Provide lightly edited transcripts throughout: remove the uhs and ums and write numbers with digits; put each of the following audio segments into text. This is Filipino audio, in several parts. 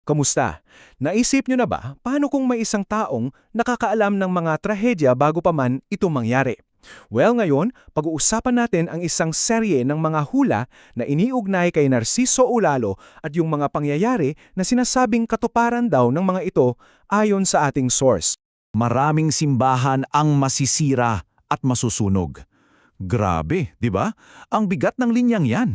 Kamusta? Naisip nyo na ba paano kung may isang taong nakakaalam ng mga trahedya bago pa man ito mangyari? Well, ngayon, pag-uusapan natin ang isang serye ng mga hula na iniugnay kay Narciso Ulalo at yung mga pangyayari na sinasabing katuparan daw ng mga ito ayon sa ating source. Maraming simbahan ang masisira at masusunog. Grabe, di ba? Ang bigat ng linyang yan.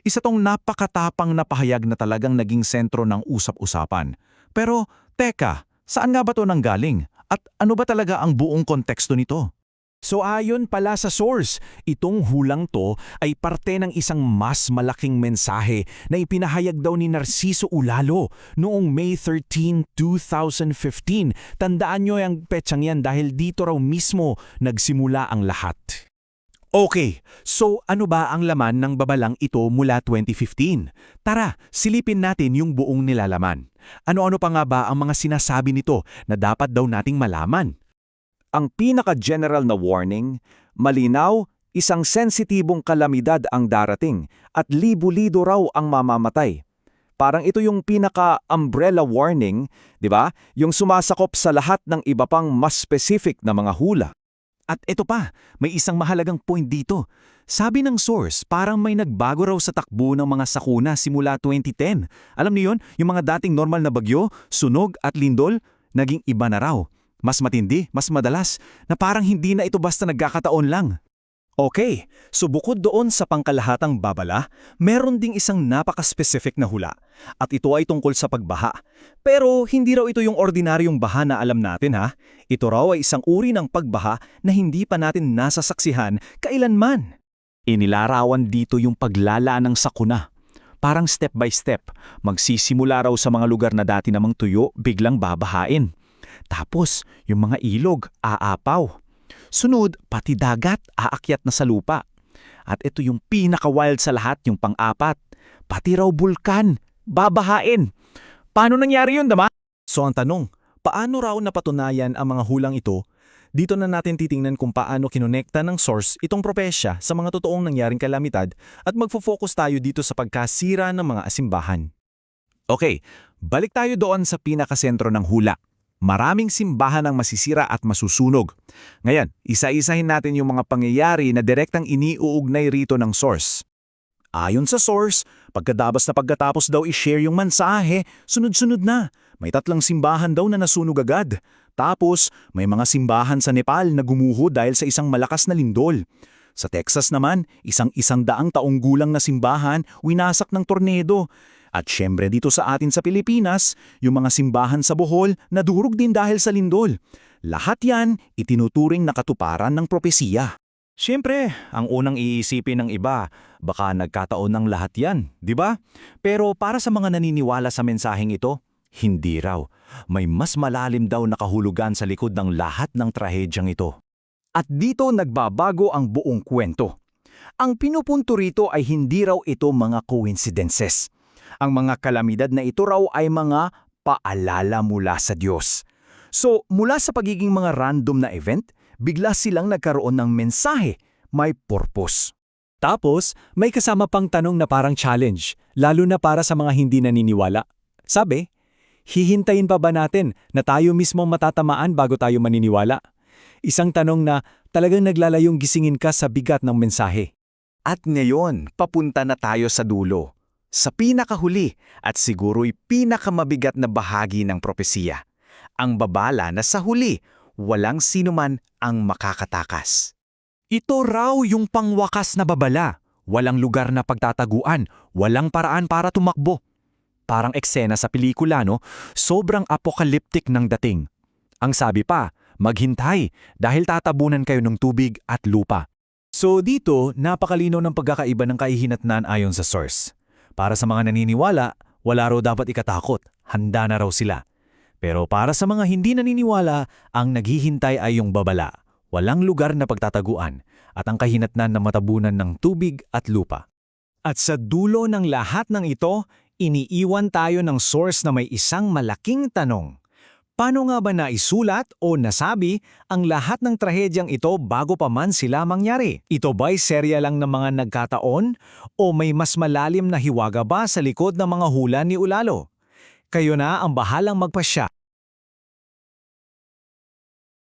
Isa tong napakatapang na pahayag na talagang naging sentro ng usap-usapan. Pero, teka, saan nga ba to nanggaling? At ano ba talaga ang buong konteksto nito? So ayon pala sa source, itong hulang to ay parte ng isang mas malaking mensahe na ipinahayag daw ni Narciso Ulalo noong May 13, 2015. Tandaan nyo yung petsang yan dahil dito raw mismo nagsimula ang lahat. Okay, so ano ba ang laman ng babalang ito mula 2015? Tara, silipin natin yung buong nilalaman. Ano-ano pa nga ba ang mga sinasabi nito na dapat daw nating malaman? Ang pinaka-general na warning, malinaw, isang sensitibong kalamidad ang darating at libo-lido raw ang mamamatay. Parang ito yung pinaka-umbrella warning, di ba? Yung sumasakop sa lahat ng iba pang mas specific na mga hula. At ito pa, may isang mahalagang point dito. Sabi ng source, parang may nagbago raw sa takbo ng mga sakuna simula 2010. Alam niyo yun, yung mga dating normal na bagyo, sunog at lindol, naging iba na raw. Mas matindi, mas madalas, na parang hindi na ito basta nagkakataon lang. Okay, so bukod doon sa pangkalahatang babala, meron ding isang napaka-specific na hula. At ito ay tungkol sa pagbaha. Pero hindi raw ito yung ordinaryong baha na alam natin ha. Ito raw ay isang uri ng pagbaha na hindi pa natin nasasaksihan kailanman. Inilarawan dito yung paglalaan ng sakuna. Parang step by step, magsisimula raw sa mga lugar na dati namang tuyo, biglang babahain. Tapos, yung mga ilog, aapaw. Sunod, pati dagat, aakyat na sa lupa. At ito yung pinaka-wild sa lahat, yung pang-apat. Pati raw bulkan, babahain. Paano nangyari yun, dama? So ang tanong, paano raw napatunayan ang mga hulang ito? Dito na natin titingnan kung paano kinonekta ng source itong propesya sa mga totoong nangyaring kalamidad at magfo-focus tayo dito sa pagkasira ng mga asimbahan. Okay, balik tayo doon sa pinakasentro ng hula. Maraming simbahan ang masisira at masusunog. Ngayon, isa-isahin natin yung mga pangyayari na direktang iniuugnay rito ng source. Ayon sa source, pagkatapos daw i-share yung mensahe, sunod-sunod na. May 3 simbahan daw na nasunog agad. Tapos, may mga simbahan sa Nepal na gumuho dahil sa isang malakas na lindol. Sa Texas naman, isang 100 taong gulang na simbahan winasak ng tornado. At syempre dito sa atin sa Pilipinas, yung mga simbahan sa Bohol nadurog din dahil sa lindol. Lahat yan itinuturing na katuparan ng propesiya. Siyempre, ang unang iisipin ng iba, baka nagkataon ng lahat yan, di ba? Pero para sa mga naniniwala sa mensaheng ito, hindi raw. May mas malalim daw na kahulugan sa likod ng lahat ng trahedyang ito. At dito nagbabago ang buong kwento. Ang pinupunto rito ay hindi raw ito mga coincidences. Ang mga kalamidad na ito raw ay mga paalala mula sa Diyos. So, mula sa pagiging mga random na event, bigla silang nagkaroon ng mensahe, may purpose. Tapos, may kasama pang tanong na parang challenge, lalo na para sa mga hindi naniniwala. Sabi, hihintayin pa ba natin na tayo mismo matatamaan bago tayo maniniwala? Isang tanong na talagang naglalayong gisingin ka sa bigat ng mensahe. At ngayon, papunta na tayo sa dulo. Sa pinakahuli at siguro'y pinakamabigat na bahagi ng propesiya. Ang babala na sa huli, walang sinuman ang makakatakas. Ito raw yung pangwakas na babala. Walang lugar na pagtataguan, walang paraan para tumakbo. Parang eksena sa pelikula, no? Sobrang apocalyptic ng dating. Ang sabi pa, maghintay dahil tatabunan kayo ng tubig at lupa. So dito, napakalino ng pagkakaiba ng kahihinatnan ayon sa source. Para sa mga naniniwala, wala raw dapat ikatakot, handa na raw sila. Pero para sa mga hindi naniniwala, ang naghihintay ay yung babala. Walang lugar na pagtataguan at ang kahinatnan na matabunan ng tubig at lupa. At sa dulo ng lahat ng ito, iniiwan tayo ng source na may isang malaking tanong. Paano nga ba naisulat o nasabi ang lahat ng trahedyang ito bago pa man sila mangyari? Ito ba'y serya lang ng mga nagkataon o may mas malalim na hiwaga ba sa likod ng mga hula ni Ulalo? Kayo na ang bahalang magpasya.